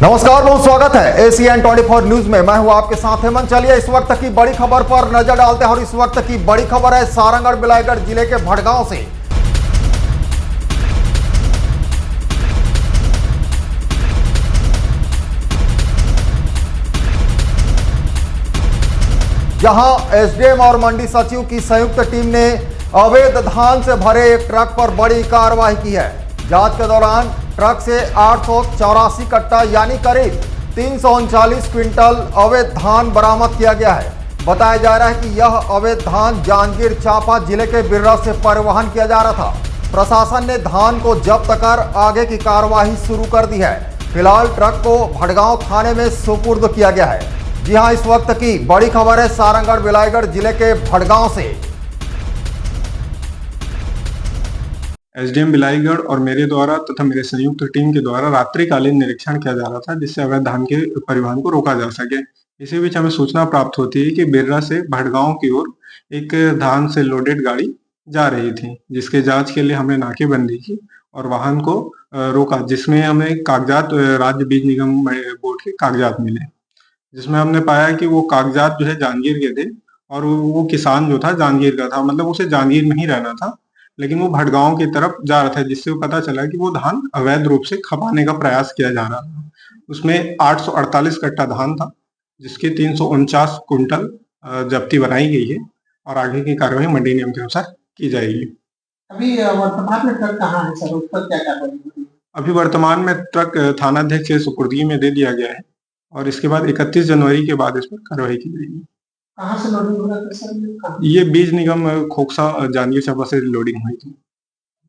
नमस्कार, बहुत स्वागत है एसीएन 24 न्यूज में। मैं हूं आपके साथ हेमंत। चलिए इस वक्त की बड़ी खबर पर नजर डालते हैं और इस वक्त की बड़ी खबर है सारंगढ़ बिलाईगढ़ जिले के भड़गांव से। जहां एसडीएम और मंडी सचिव की संयुक्त टीम ने अवैध धान से भरे एक ट्रक पर बड़ी कार्रवाई की है। जांच के दौरान ट्रक से 884 कट्टा यानी करीब 339 क्विंटल अवैध धान बरामद किया गया है। बताया जा रहा है कि यह अवैध धान जांजगीर चांपा जिले के बिर्रा से परिवहन किया जा रहा था। प्रशासन ने धान को जब्त कर आगे की कार्रवाई शुरू कर दी है। फिलहाल ट्रक को भड़गांव थाने में सुपुर्द किया गया है। जी हां, इस वक्त की बड़ी खबर है सारंगढ़ बिलाईगढ़ जिले के भड़गांव से। एसडीएम बिलाईगढ़ और मेरे द्वारा तथा मेरे संयुक्त टीम के द्वारा रात्रिकालीन निरीक्षण किया जा रहा था, जिससे अवैध धान के परिवहन को रोका जा सके। इसी बीच हमें सूचना प्राप्त होती है कि बिर्रा से भड़गांव की ओर एक धान से लोडेड गाड़ी जा रही थी, जिसके जांच के लिए हमने नाकेबंदी की और वाहन को रोका, जिसमें हमें कागजात राज्य बीज निगम बोर्ड के कागजात मिले, जिसमें हमने पाया कि वो कागजात जो है जांजगीर के थे और वो किसान जो था जांजगीर का था, मतलब उसे जांजगीर में ही रहना था, लेकिन वो भड़गांव की तरफ जा रहा था, जिससे पता चला कि वो धान अवैध रूप से खपाने का प्रयास किया जा रहा था। उसमें 848 कट्टा धान था, जिसके 349 कुंटल जब्ती बनाई गई है और आगे की कार्रवाई मंडी नियम के अनुसार की जाएगी। अभी वर्तमान में ट्रक कहाँ है सर, उस पर क्या कार्रवाई होगी? अभी वर्तमान में ट्रक थानाध्यक्ष के सुपुर्दगी में दे दिया गया है और इसके बाद 31 जनवरी के बाद इस पर कार्रवाई की जाएगी। कहाँ से लोडिंग हो रहा था सर? ये बीज निगम खोखसा जांजगीर चांपा से लोडिंग हुई थी।